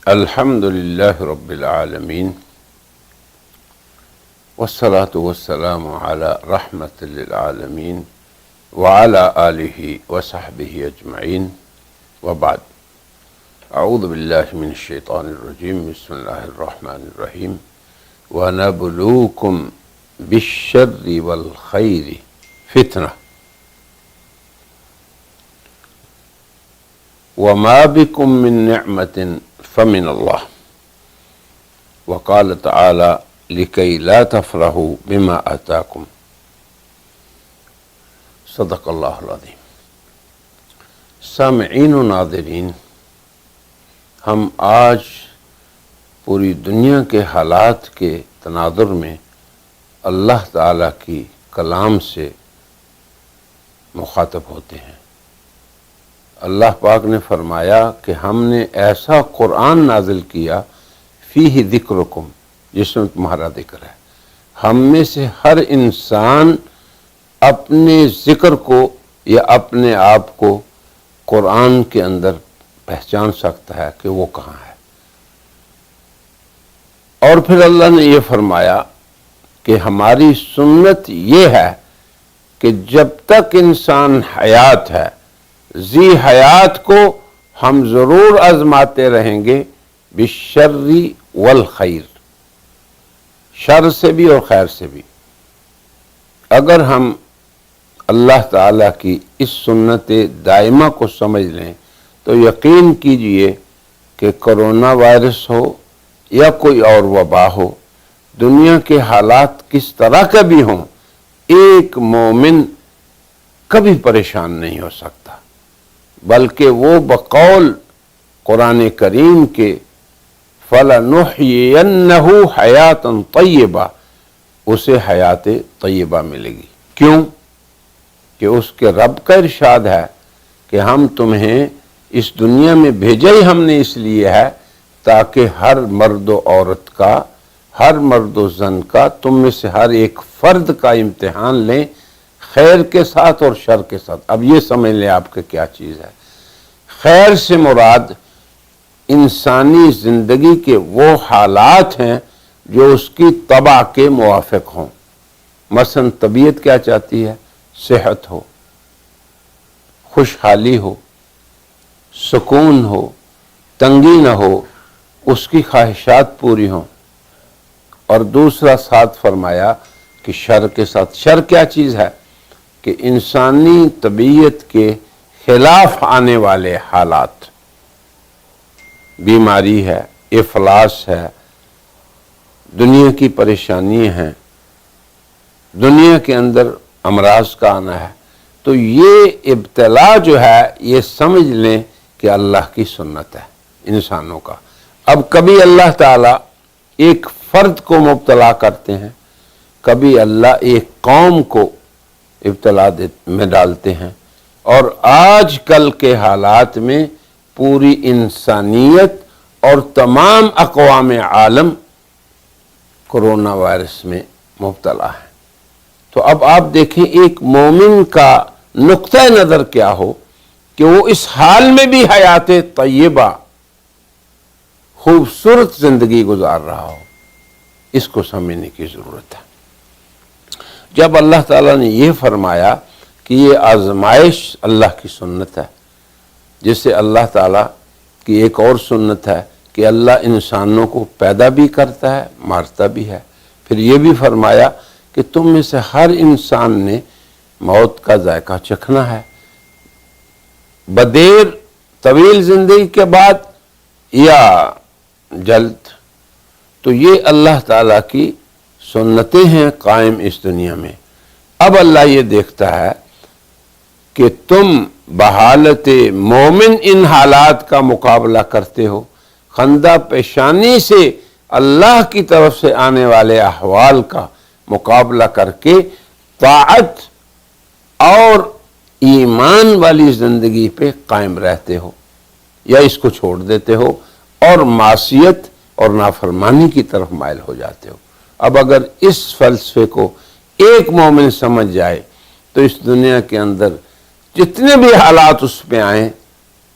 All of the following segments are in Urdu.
الحمد للہ رب العالمین والصلاة والسلام علی رحمت للعالمین وعلی آلہ وصحبہ اجمعین وبعد اعوذ باللہ من الشیطان الرجیم بسم اللہ الرحمن الرحیم وَنَبْلُوكُمْ بِالشَّرِّ وَالْخَيْرِ فِتْنَةً وَمَا بِكُم مِّن نِّعْمَةٍ فَمِنَ اللَّهِ وقال تعالی لِكَيْ لَا تَفْرَحُوا بِمَا آتَاكُمْ صدق اللہ العظیم۔ سامعین و ناظرین، ہم آج پوری دنیا کے حالات کے تناظر میں اللہ تعالیٰ کی کلام سے مخاطب ہوتے ہیں۔ اللہ پاک نے فرمایا کہ ہم نے ایسا قرآن نازل کیا فیہ ذکرکم، جس میں تمہارا ذکر ہے۔ ہم میں سے ہر انسان اپنے ذکر کو یا اپنے آپ کو قرآن کے اندر پہچان سکتا ہے کہ وہ کہاں ہے۔ اور پھر اللہ نے یہ فرمایا کہ ہماری سنت یہ ہے کہ جب تک انسان حیات ہے، ذی حیات کو ہم ضرور آزماتے رہیں گے، بالشر والخیر، شر سے بھی اور خیر سے بھی۔ اگر ہم اللہ تعالیٰ کی اس سنت دائمہ کو سمجھ لیں تو یقین کیجئے کہ کرونا وائرس ہو یا کوئی اور وبا ہو، دنیا کے حالات کس طرح کے بھی ہوں، ایک مومن کبھی پریشان نہیں ہو سکتا، بلکہ وہ بقول قرآن کریم کے فَلَنُحْيِيَنَّهُ حَيَاتًا طَيِّبَةً، اسے حیات طیبہ ملے گی۔ کیوں؟ کہ اس کے رب کا ارشاد ہے کہ ہم تمہیں اس دنیا میں بھیجا ہی ہم نے اس لیے ہے تاکہ ہر مرد و عورت کا، ہر مرد و زن کا، تم میں سے ہر ایک فرد کا امتحان لیں، خیر کے ساتھ اور شر کے ساتھ۔ اب یہ سمجھ لیں آپ کے کیا چیز ہے۔ خیر سے مراد انسانی زندگی کے وہ حالات ہیں جو اس کی طبع کے موافق ہوں۔ مثلا طبیعت کیا چاہتی ہے؟ صحت ہو، خوشحالی ہو، سکون ہو، تنگی نہ ہو، اس کی خواہشات پوری ہوں۔ اور دوسرا ساتھ فرمایا کہ شر کے ساتھ۔ شر کیا چیز ہے؟ کہ انسانی طبیعت کے خلاف آنے والے حالات، بیماری ہے، افلاس ہے، دنیا کی پریشانی ہیں، دنیا کے اندر امراض کا آنا ہے۔ تو یہ ابتلا جو ہے، یہ سمجھ لیں کہ اللہ کی سنت ہے انسانوں کا۔ اب کبھی اللہ تعالیٰ ایک فرد کو مبتلا کرتے ہیں، کبھی اللہ ایک قوم کو ابتلا میں ڈالتے ہیں، اور آج کل کے حالات میں پوری انسانیت اور تمام اقوام عالم کرونا وائرس میں مبتلا ہے۔ تو اب آپ دیکھیں ایک مومن کا نقطہ نظر کیا ہو کہ وہ اس حال میں بھی حیات طیبہ، خوبصورت زندگی گزار رہا ہو۔ اس کو سمجھنے کی ضرورت ہے۔ جب اللہ تعالیٰ نے یہ فرمایا کہ یہ آزمائش اللہ کی سنت ہے، جس سے اللہ تعالیٰ کی ایک اور سنت ہے کہ اللہ انسانوں کو پیدا بھی کرتا ہے، مارتا بھی ہے۔ پھر یہ بھی فرمایا کہ تم میں سے ہر انسان نے موت کا ذائقہ چکھنا ہے، بدیر طویل زندگی کے بعد یا جلد۔ تو یہ اللہ تعالیٰ کی سنتیں ہیں قائم اس دنیا میں۔ اب اللہ یہ دیکھتا ہے کہ تم بحالت مومن ان حالات کا مقابلہ کرتے ہو، خندہ پیشانی سے اللہ کی طرف سے آنے والے احوال کا مقابلہ کر کے طاعت اور ایمان والی زندگی پہ قائم رہتے ہو، یا اس کو چھوڑ دیتے ہو اور معصیت اور نافرمانی کی طرف مائل ہو جاتے ہو۔ اب اگر اس فلسفے کو ایک مومن سمجھ جائے تو اس دنیا کے اندر جتنے بھی حالات اس پہ آئیں،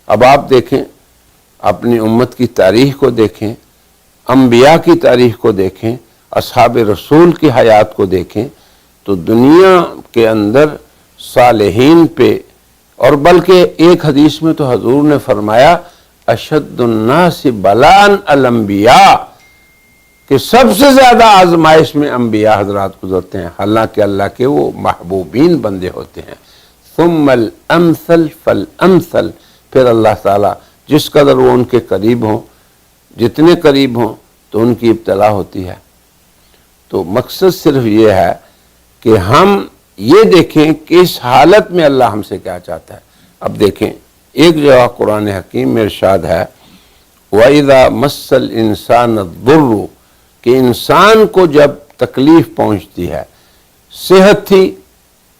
اب آپ دیکھیں اپنی امت کی تاریخ کو دیکھیں، انبیاء کی تاریخ کو دیکھیں، اصحاب رسول کی حیات کو دیکھیں، تو دنیا کے اندر صالحین پہ، اور بلکہ ایک حدیث میں تو حضور نے فرمایا اشد الناس بلاء الانبیاء، کہ سب سے زیادہ آزمائش میں انبیاء حضرات گزرتے ہیں، حالانکہ اللہ کے وہ محبوبین بندے ہوتے ہیں۔ ثم الامثل فالامثل، پھر اللہ تعالیٰ جس قدر وہ ان کے قریب ہوں، جتنے قریب ہوں تو ان کی ابتلا ہوتی ہے۔ تو مقصد صرف یہ ہے کہ ہم یہ دیکھیں کہ اس حالت میں اللہ ہم سے کیا چاہتا ہے۔ اب دیکھیں ایک جگہ قرآن حکیم میں ارشاد ہے وَإِذَا مَسَّ الْإِنسَانَ الضُّرُّ، کہ انسان کو جب تکلیف پہنچتی ہے، صحت تھی،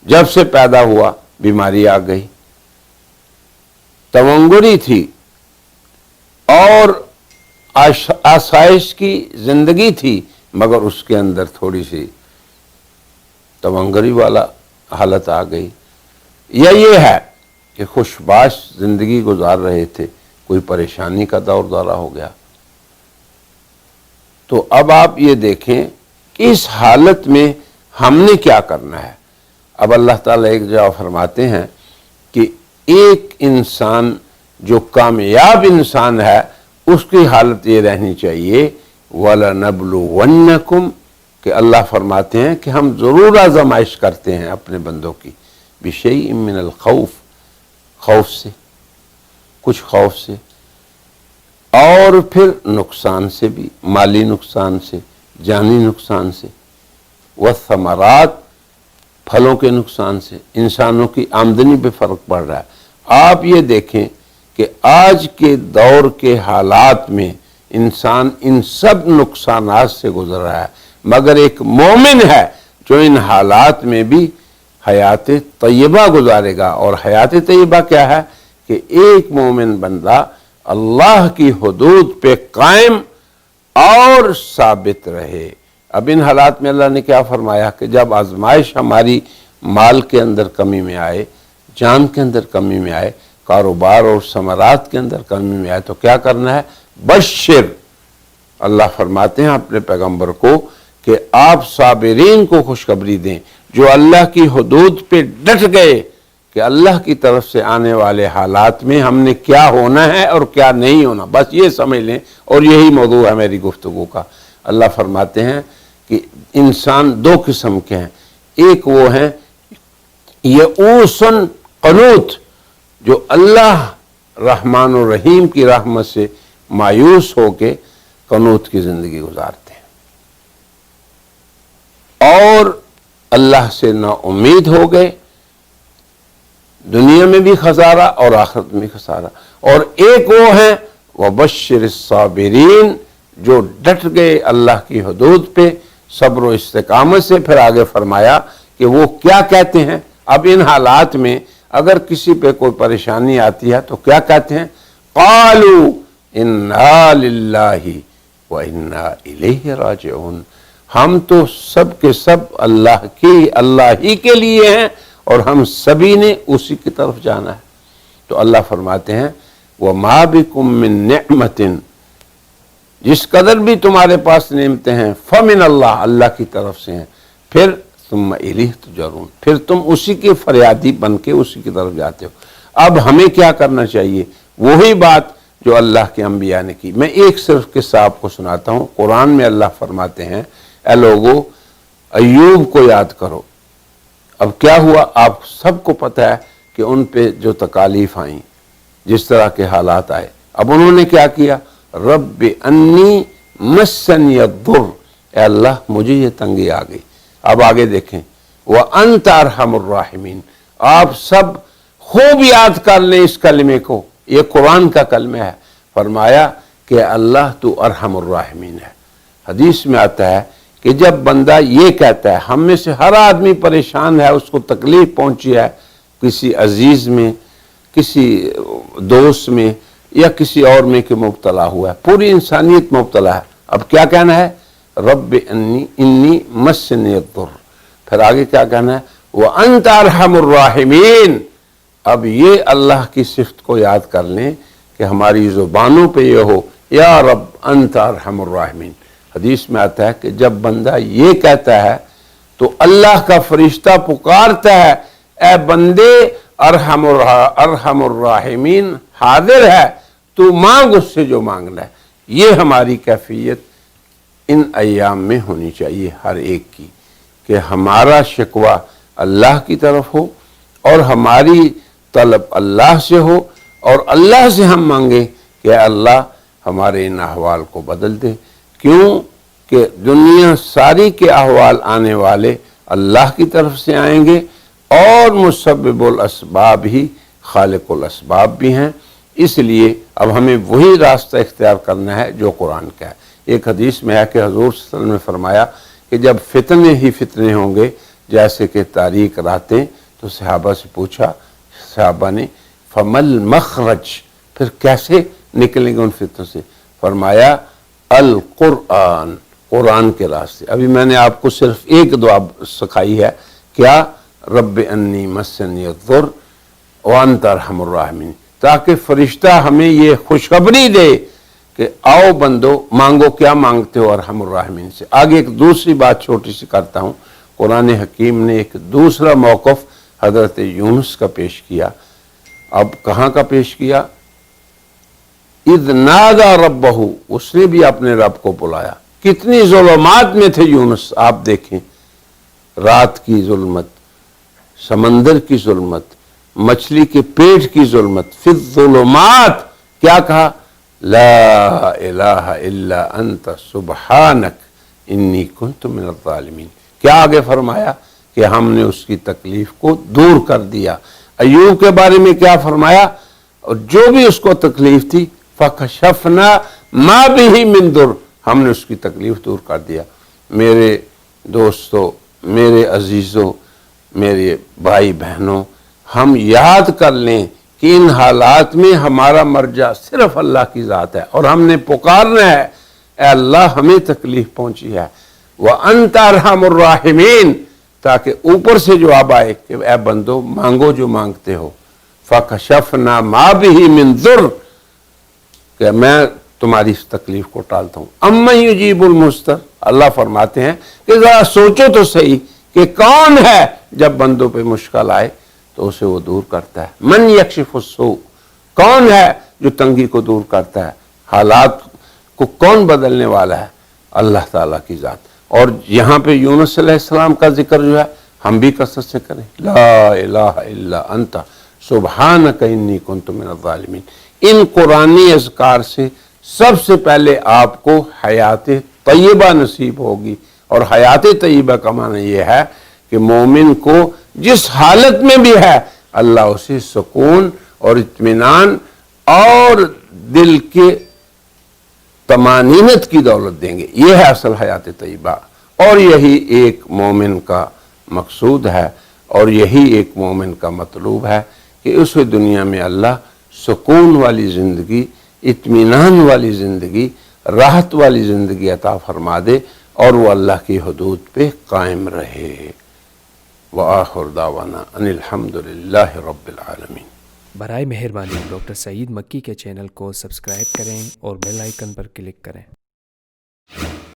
جب سے پیدا ہوا بیماری آ گئی، تونگری تھی اور آسائش کی زندگی تھی، مگر اس کے اندر تھوڑی سی تونگری والا حالت آ گئی، یا یہ ہے کہ خوشباش زندگی گزار رہے تھے، کوئی پریشانی کا دور دورہ ہو گیا۔ تو اب آپ یہ دیکھیں کہ اس حالت میں ہم نے کیا کرنا ہے۔ اب اللہ تعالیٰ ایک جگہ فرماتے ہیں کہ ایک انسان جو کامیاب انسان ہے اس کی حالت یہ رہنی چاہیے وَلَنَبْلُوَنَّكُمْ، کہ اللہ فرماتے ہیں کہ ہم ضرور آزمائش کرتے ہیں اپنے بندوں کی، بِشَيْءٍ مِّنَ الْخَوْفِ، خوف سے، کچھ خوف سے، اور پھر نقصان سے بھی، مالی نقصان سے، جانی نقصان سے، والثمرات، پھلوں کے نقصان سے، انسانوں کی آمدنی پہ فرق پڑ رہا ہے۔ آپ یہ دیکھیں کہ آج کے دور کے حالات میں انسان ان سب نقصانات سے گزر رہا ہے، مگر ایک مومن ہے جو ان حالات میں بھی حیات طیبہ گزارے گا۔ اور حیات طیبہ کیا ہے؟ کہ ایک مومن بندہ اللہ کی حدود پہ قائم اور ثابت رہے۔ اب ان حالات میں اللہ نے کیا فرمایا کہ جب آزمائش ہماری مال کے اندر کمی میں آئے، جان کے اندر کمی میں آئے، کاروبار اور ثمرات کے اندر کمی میں آئے، تو کیا کرنا ہے؟ بشر، اللہ فرماتے ہیں اپنے پیغمبر کو کہ آپ صابرین کو خوشخبری دیں جو اللہ کی حدود پہ ڈٹ گئے، کہ اللہ کی طرف سے آنے والے حالات میں ہم نے کیا ہونا ہے اور کیا نہیں ہونا، بس یہ سمجھ لیں، اور یہی موضوع ہے میری گفتگو کا۔ اللہ فرماتے ہیں کہ انسان دو قسم کے ہیں، ایک وہ ہیں یئوس قنوط، جو اللہ رحمان الرحیم کی رحمت سے مایوس ہو کے قنوط کی زندگی گزارتے ہیں، اور اللہ سے نا امید ہو گئے، دنیا میں بھی خسارہ اور آخرت میں بھی خسارہ۔ اور ایک وہ ہیں وَبَشِّرِ الصَّابِرِينَ، جو ڈٹ گئے اللہ کی حدود پہ صبر و استقامت سے۔ پھر آگے فرمایا کہ وہ کیا کہتے ہیں اب ان حالات میں، اگر کسی پہ کوئی پریشانی آتی ہے تو کیا کہتے ہیں؟ قَالُوا إِنَّا لِلَّهِ وَإِنَّا إِلَيْهِ رَاجِعُونَ، ہم تو سب کے سب اللہ ہی کے لیے ہیں اور ہم سبھی نے اسی کی طرف جانا ہے۔ تو اللہ فرماتے ہیں وَمَا بِكُم مِّن نِعْمَةٍ، جس قدر بھی تمہارے پاس نعمتیں ہیں فَمِنَ اللہ، اللہ کی طرف سے ہیں، پھر ثُمَّ إِلَيْهِ تُحْشَرُونَ، پھر تم اسی کے فریادی بن کے اسی کی طرف جاتے ہو۔ اب ہمیں کیا کرنا چاہیے؟ وہی بات جو اللہ کے انبیاء نے کی۔ میں ایک صرف قصہ آپ کو سناتا ہوں۔ قرآن میں اللہ فرماتے ہیں اے لوگو ایوب کو یاد کرو۔ اب کیا ہوا؟ آپ سب کو پتہ ہے کہ ان پہ جو تکالیف آئیں، جس طرح کے حالات آئے، اب انہوں نے کیا کیا؟ رب انی مسنی الضر، اے اللہ مجھے یہ تنگی آ گئی۔ اب آگے دیکھیں وَأَنْتَ أَرْحَمُ الرَّاحِمِينَ، آپ سب خوب یاد کر لیں اس کلمے کو، یہ قرآن کا کلمہ ہے۔ فرمایا کہ اللہ تو ارحم الراحمین ہے۔ حدیث میں آتا ہے کہ جب بندہ یہ کہتا ہے، ہم میں سے ہر آدمی پریشان ہے، اس کو تکلیف پہنچی ہے، کسی عزیز میں، کسی دوست میں یا کسی اور میں کہ مبتلا ہوا ہے، پوری انسانیت مبتلا ہے۔ اب کیا کہنا ہے؟ رب انی مسنی الضر، پھر آگے کیا کہنا ہے؟ وَأَنْتَ أَرْحَمُ الرَّاحِمِينَ۔ اب یہ اللہ کی صفت کو یاد کر لیں کہ ہماری زبانوں پہ یہ ہو یا رب انت ارحم الراحمین۔ حدیث میں آتا ہے کہ جب بندہ یہ کہتا ہے تو اللہ کا فرشتہ پکارتا ہے اے بندے ارحم الراحمین حاضر ہے، تو مانگ اس سے جو مانگنا ہے۔ یہ ہماری کیفیت ان ایام میں ہونی چاہیے ہر ایک کی، کہ ہمارا شکوہ اللہ کی طرف ہو اور ہماری طلب اللہ سے ہو، اور اللہ سے ہم مانگیں کہ اللہ ہمارے ان احوال کو بدل دے۔ کیوں کہ دنیا ساری کے احوال آنے والے اللہ کی طرف سے آئیں گے، اور مسبب الاسباب ہی خالق الاسباب بھی ہیں۔ اس لیے اب ہمیں وہی راستہ اختیار کرنا ہے جو قرآن کا ہے۔ ایک حدیث میں ہے کہ حضور صلی اللہ علیہ وسلم نے فرمایا کہ جب فتنے ہی فتنے ہوں گے جیسے کہ تاریک راتیں، تو صحابہ سے پوچھا، صحابہ نے فمل مخرج، پھر کیسے نکلیں گے ان فتنوں سے؟ فرمایا القرآن، قرآن کے راستے۔ ابھی میں نے آپ کو صرف ایک دعا سکھائی ہے، کیا؟ رب انی مسنی الضر وانت ارحم الراحمین، تاکہ فرشتہ ہمیں یہ خوشخبری دے کہ آؤ بندو مانگو، کیا مانگتے ہو ارحم الراحمین سے۔ آگے ایک دوسری بات چھوٹی سی کرتا ہوں۔ قرآن حکیم نے ایک دوسرا موقف حضرت یونس کا پیش کیا۔ اب کہاں کا پیش کیا؟ اذ نادى ربہ، اس نے بھی اپنے رب کو بلایا۔ کتنی ظلمات میں تھے یونس، آپ دیکھیں، رات کی ظلمت، سمندر کی ظلمت، مچھلی کے پیٹ کی ظلمت، فی الظلمات کیا کہا؟ لا الہ الا انت سبحانک انی کنت من الظالمین۔ کیا آگے فرمایا؟ کہ ہم نے اس کی تکلیف کو دور کر دیا۔ ایوب کے بارے میں کیا فرمایا؟ اور جو بھی اس کو تکلیف تھی فکشفنا ما بہ من ضر، ہم نے اس کی تکلیف دور کر دیا۔ میرے دوستو، میرے عزیزوں، میرے بھائی بہنوں، ہم یاد کر لیں کہ ان حالات میں ہمارا مرجع صرف اللہ کی ذات ہے، اور ہم نے پکارنا ہے اے اللہ ہمیں تکلیف پہنچی ہے، وَأَنْتَ أَرْحَمُ الرَّاحِمِينَ، تاکہ اوپر سے جواب آئے کہ اے بندو مانگو جو مانگتے ہو۔ فَكَشَفْنَا مَا بِهِ مِن ضُرٍّ، کہ میں تمہاری اس تکلیف کو ٹالتا ہوں۔ اَمَّن يُجِيبُ الْمُضْطَرَّ، اللہ فرماتے ہیں کہ ذرا سوچو تو صحیح کہ کون ہے جب بندوں پہ مشکل آئے تو اسے وہ دور کرتا ہے۔ من یکشف السوء، کون ہے جو تنگی کو دور کرتا ہے؟ حالات کو کون بدلنے والا ہے؟ اللہ تعالیٰ کی ذات۔ اور یہاں پہ یونس علیہ السلام کا ذکر جو ہے ہم بھی کثرت سے کریں، لا الہ الا انت سبحانک انی کنت من الظالمین۔ ان قرآنی اذکار سے سب سے پہلے آپ کو حیات طیبہ نصیب ہوگی، اور حیات طیبہ کا معنی یہ ہے کہ مومن کو جس حالت میں بھی ہے اللہ اسے سکون اور اطمینان اور دل کے طمانینت کی دولت دیں گے۔ یہ ہے اصل حیات طیبہ، اور یہی ایک مومن کا مقصود ہے، اور یہی ایک مومن کا مطلوب ہے کہ اسے دنیا میں اللہ سکون والی زندگی، اطمینان والی زندگی، راحت والی زندگی عطا فرما دے، اور وہ اللہ کی حدود پہ قائم رہے۔ وآخر دعوانا ان الحمدللہ رب العالمین۔ برائے مہربانی ڈاکٹر سعید مکی کے چینل کو سبسکرائب کریں اور بیل آئیکن پر کلک کریں۔